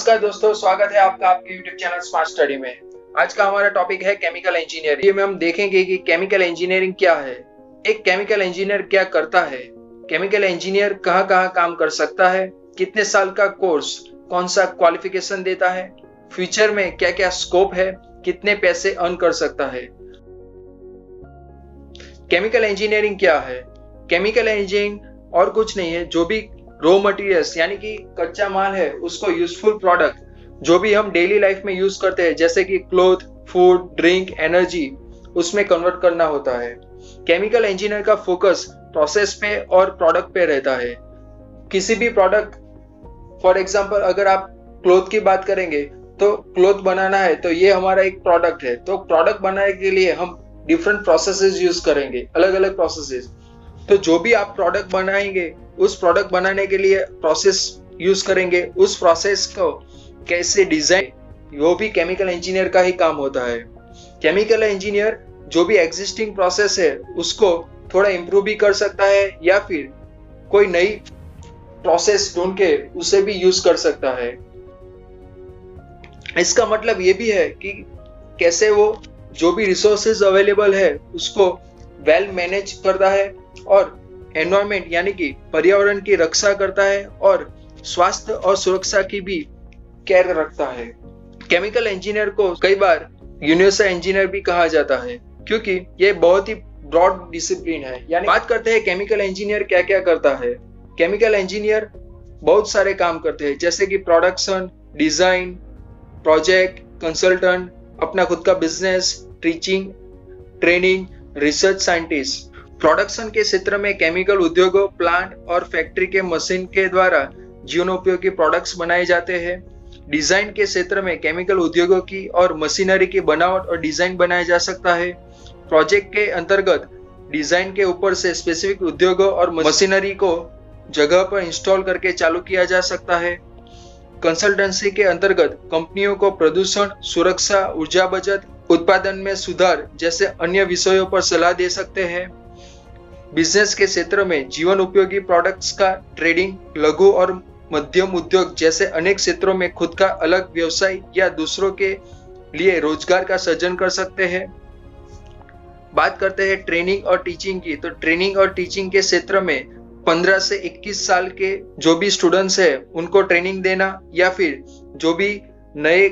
नमस्कार दोस्तों, स्वागत है आपका आपके YouTube चैनल स्मार्ट स्टडी में। आज का हमारा टॉपिक है केमिकल इंजीनियरिंग। ये में हम देखेंगे कि केमिकल इंजीनियरिंग क्या है, एक केमिकल इंजीनियर क्या करता है, केमिकल इंजीनियर कहाँ-कहाँ काम कर सकता है, कितने साल का कोर्स, कौन सा क्वालिफिकेशन देता है, फ्यूचर में क्या-क्या स्कोप है, कितने पैसे अर्न कर सकता है। केमिकल इंजीनियरिंग क्या है? केमिकल इंजीनियरिंग और कुछ नहीं है, जो भी रॉ मटेरियल्स यानी कि कच्चा माल है उसको यूजफुल प्रोडक्ट जो भी हम डेली लाइफ में यूज करते हैं जैसे कि क्लोथ, फूड, ड्रिंक, एनर्जी, उसमें कन्वर्ट करना होता है। केमिकल इंजीनियर का फोकस प्रोसेस पे और प्रोडक्ट पे रहता है। किसी भी प्रोडक्ट, फॉर एग्जांपल अगर आप क्लोथ की बात करेंगे तो क्लोथ बनाना है तो ये हमारा एक प्रोडक्ट है। तो प्रोडक्ट बनाने के लिए हम डिफरेंट प्रोसेसेस यूज करेंगे, अलग अलग प्रोसेसेस। तो जो भी आप प्रोडक्ट बनाएंगे उस प्रोडक्ट बनाने के लिए प्रोसेस यूज करेंगे, उस प्रोसेस को कैसे डिजाइन, वो भी केमिकल इंजीनियर का ही काम होता है। केमिकल इंजीनियर जो भी एग्जिस्टिंग प्रोसेस है उसको थोड़ा इंप्रूव भी कर सकता है या फिर कोई नई प्रोसेस ढूंढ के उसे भी यूज कर सकता है। इसका मतलब ये भी है कि कैसे वो जो भी रिसोर्सेज अवेलेबल है उसको वेल मैनेज करता है और एनवायरमेंट यानी कि पर्यावरण की रक्षा करता है और स्वास्थ्य और सुरक्षा की भी केयर रखता है। केमिकल इंजीनियर को कई बार यूनिवर्सल इंजीनियर भी कहा जाता है क्योंकि ये बहुत ही ब्रॉड डिसिप्लिन है। यानी बात करते हैं केमिकल इंजीनियर क्या क्या करता है। केमिकल इंजीनियर बहुत सारे काम करते हैं जैसे कि प्रोडक्शन, डिजाइन, प्रोजेक्ट, कंसल्टेंट, अपना खुद का business, teaching, training, research scientist. Production के क्षेत्र में केमिकल उद्योगों, प्लांट और फैक्ट्री के मशीन के द्वारा जीवनोपयोगी प्रोडक्ट्स बनाए जाते हैं। डिजाइन के क्षेत्र में केमिकल उद्योगों की और मशीनरी की बनावट और डिजाइन बनाया जा सकता है। प्रोजेक्ट के अंतर्गत डिजाइन के ऊपर से स्पेसिफिक उद्योगों और मशीनरी को जगह पर इंस्टॉल करके चालू किया जा सकता है। कंसल्टेंसी के अंतर्गत कंपनियों को प्रदूषण, सुरक्षा, ऊर्जा बचत, उत्पादन में सुधार जैसे अन्य विषयों पर सलाह दे सकते हैं। बिजनेस के क्षेत्र में जीवन उपयोगी प्रोडक्ट्स का ट्रेडिंग, लघु और मध्यम उद्योग जैसे अनेक क्षेत्रों में खुद का अलग व्यवसाय या दूसरों के लिए रोजगार का सृजन कर सकते हैं। बात करते हैं ट्रेनिंग और टीचिंग की। तो ट्रेनिंग और टीचिंग के क्षेत्र में 15 से 21 साल के जो भी स्टूडेंट्स है उनको ट्रेनिंग देना या फिर जो भी नए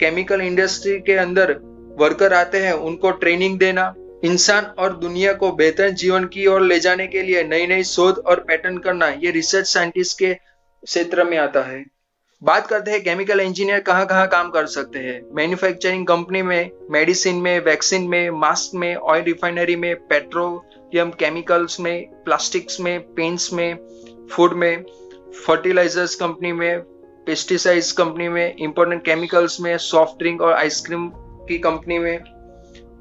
केमिकल इंडस्ट्री के अंदर वर्कर आते हैं उनको ट्रेनिंग देना। इंसान और दुनिया को बेहतर जीवन की ओर ले जाने के लिए नई नई शोध और पैटर्न करना, ये रिसर्च साइंटिस्ट के क्षेत्र में आता है। बात करते हैं केमिकल इंजीनियर कहाँ कहाँ काम कर सकते हैं। मैन्युफैक्चरिंग कंपनी में, मेडिसिन में, वैक्सीन में, मास्क में, ऑयल रिफाइनरी में, पेट्रोलियम केमिकल्स में, प्लास्टिक्स में, पेंट्स में, फूड में, फर्टिलाइजर्स कंपनी में, पेस्टिसाइड्स कंपनी में, इंपोर्टेंट केमिकल्स में, सॉफ्ट ड्रिंक और आइसक्रीम की कंपनी में।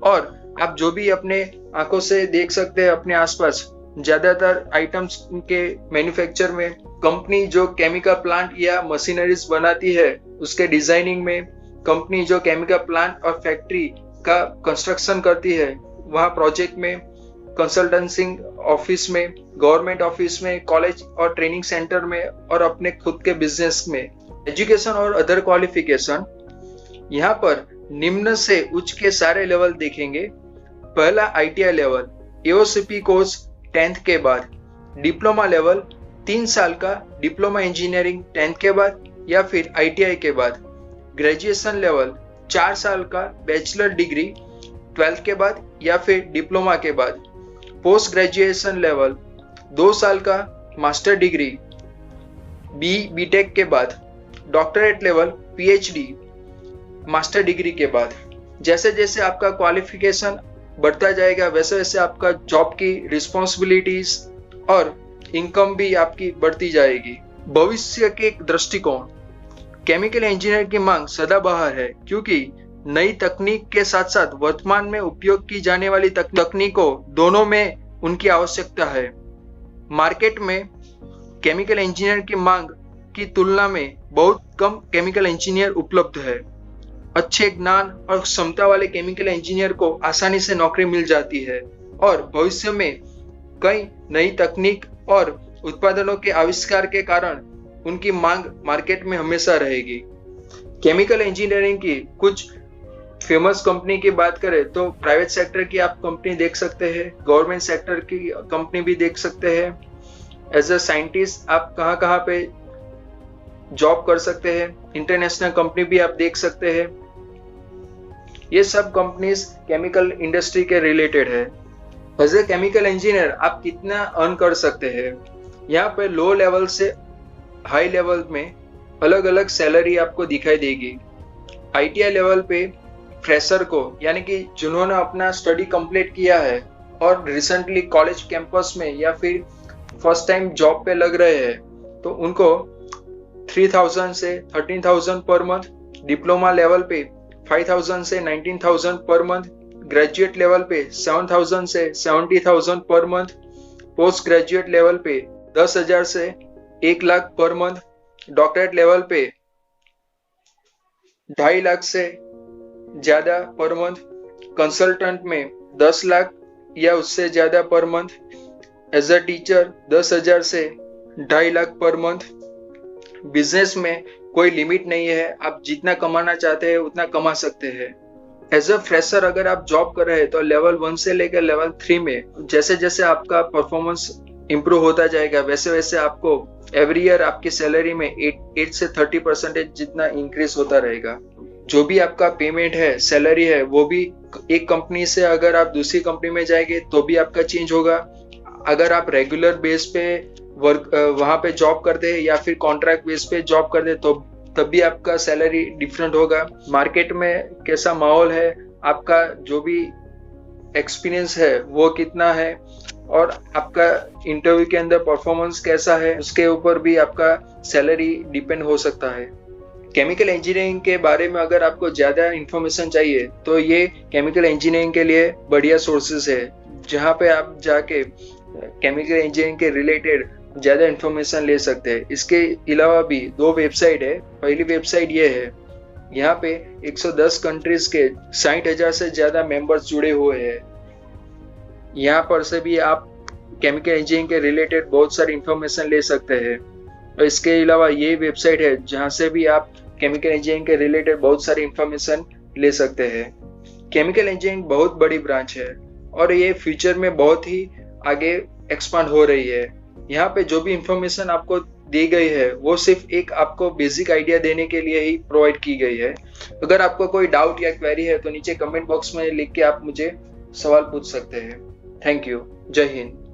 और आप जो भी अपने आंखों से देख सकते हैं अपने आसपास, ज्यादातर आइटम्स के मैन्युफैक्चर में कंपनी जो केमिकल प्लांट या मशीनरीज बनाती है उसके डिजाइनिंग में, कंपनी जो केमिकल प्लांट और फैक्ट्री का कंस्ट्रक्शन करती है वहाँ प्रोजेक्ट में, कंसल्टेंसी ऑफिस में, गवर्नमेंट ऑफिस में, कॉलेज और ट्रेनिंग सेंटर में और अपने खुद के बिजनेस में। एजुकेशन और अदर क्वालिफिकेशन, यहाँ पर निम्न से उच्च के सारे लेवल देखेंगे। पहला ITI level, AOCP course 10th के बाद, डिप्लोमा लेवल 3 साल का डिप्लोमा इंजीनियरिंग 10th के बाद या फिर आईटीआई के बाद, ग्रेजुएशन लेवल 4 साल का बैचलर डिग्री 12th के बाद या फिर डिप्लोमा के बाद, पोस्ट ग्रेजुएशन लेवल 2 साल का मास्टर डिग्री बीटेक के बाद, doctorate level PhD master degree के बाद। जैसे जैसे आपका क्वालिफिकेशन बढ़ता जाएगा वैसे वैसे आपका जॉब की रिस्पॉन्सिबिलिटीज और इनकम भी आपकी बढ़ती जाएगी। भविष्य के दृष्टिकोण, केमिकल इंजीनियर की मांग सदाबहार है क्योंकि नई तकनीक के साथ साथ वर्तमान में उपयोग की जाने वाली तकनीकों दोनों में उनकी आवश्यकता है। मार्केट में केमिकल इंजीनियर की मांग की तुलना में बहुत कम केमिकल इंजीनियर उपलब्ध है। अच्छे ज्ञान और क्षमता वाले केमिकल इंजीनियर को आसानी से नौकरी मिल जाती है और भविष्य में कई नई तकनीक और उत्पादनों के आविष्कार के कारण उनकी मांग मार्केट में हमेशा रहेगी। केमिकल इंजीनियरिंग की कुछ फेमस कंपनी की बात करें तो प्राइवेट सेक्टर की आप कंपनी देख सकते हैं, गवर्नमेंट सेक्टर की कंपनी भी देख सकते हैं। एज अ साइंटिस्ट आप कहाँ कहाँ पे जॉब कर सकते हैं, इंटरनेशनल कंपनी भी आप देख सकते हैं। ये सब कंपनीज केमिकल इंडस्ट्री के रिलेटेड है। एज ए केमिकल इंजीनियर आप कितना अर्न कर सकते हैं, यहाँ पे लो लेवल से हाई लेवल में अलग अलग सैलरी आपको दिखाई देगी। आईटीआई लेवल पे फ्रेशर को, यानी कि जिन्होंने अपना स्टडी कंप्लीट किया है और रिसेंटली कॉलेज कैंपस में या फिर फर्स्ट टाइम जॉब पे लग रहे हैं, तो उनको 3000 से 13,000 पर मंथ, डिप्लोमा लेवल पे 5,000 से 19,000 पर मंथ, ग्रेजुएट लेवल पे 7,000 से 70,000 per month, post graduate level पे 10,000 से 1 lakh per month, doctorate level पे 2.5 लाख से ज्यादा पर मंथ, कंसल्टेंट में 10 लाख या उससे ज्यादा per month, as a teacher 10,000 से 2.5 लाख पर मंथ। बिजनेस में कोई लिमिट नहीं है, आप जितना कमाना चाहते हैं उतना कमा सकते हैं। एज अ फ्रेशर अगर आप जॉब कर रहे हैं तो लेवल 1 से लेकर लेवल 3 में जैसे जैसे आपका परफॉर्मेंस इंप्रूव होता जाएगा वैसे वैसे आपको एवरी ईयर आपकी सैलरी में 8 से 30% जितना इंक्रीज होता रहेगा। जो भी आपका पेमेंट है, सैलरी है, वो भी एक कंपनी से अगर आप दूसरी कंपनी में जाएंगे तो भी आपका चेंज होगा। अगर आप रेगुलर बेस पे वर्क वहां पे जॉब करते हैं या फिर कॉन्ट्रैक्ट बेस पे जॉब करते हैं तो तब भी आपका सैलरी डिफरेंट होगा। मार्केट में कैसा माहौल है, आपका जो भी एक्सपीरियंस है वो कितना है और आपका इंटरव्यू के अंदर परफॉर्मेंस कैसा है, उसके ऊपर भी आपका सैलरी डिपेंड हो सकता है। केमिकल इंजीनियरिंग के बारे में अगर आपको ज़्यादा इन्फॉर्मेशन चाहिए तो ये केमिकल इंजीनियरिंग के लिए बढ़िया सोर्सेज है, जहाँ पे आप जाके केमिकल इंजीनियरिंग के रिलेटेड ज़्यादा इन्फॉर्मेशन ले सकते हैं। इसके अलावा भी 2 वेबसाइट है। पहली वेबसाइट ये है, यहाँ पे 110 कंट्रीज के 60,000 से ज़्यादा मेंबर्स जुड़े हुए हैं। यहाँ पर से भी आप केमिकल इंजीनियरिंग के रिलेटेड बहुत सारी इन्फॉर्मेशन ले सकते हैं। और इसके अलावा ये वेबसाइट है जहाँ से भी आप केमिकल इंजीनियरिंग के रिलेटेड बहुत सारी इंफॉर्मेशन ले सकते हैं। केमिकल इंजीनियरिंग बहुत बड़ी ब्रांच है और ये फ्यूचर में बहुत ही आगे एक्सपांड हो रही है। यहाँ पे जो भी इंफॉर्मेशन आपको दी गई है वो सिर्फ एक आपको बेसिक आइडिया देने के लिए ही प्रोवाइड की गई है। अगर आपको कोई डाउट या क्वेरी है तो नीचे कमेंट बॉक्स में लिख के आप मुझे सवाल पूछ सकते हैं। Thank you. जय हिंद।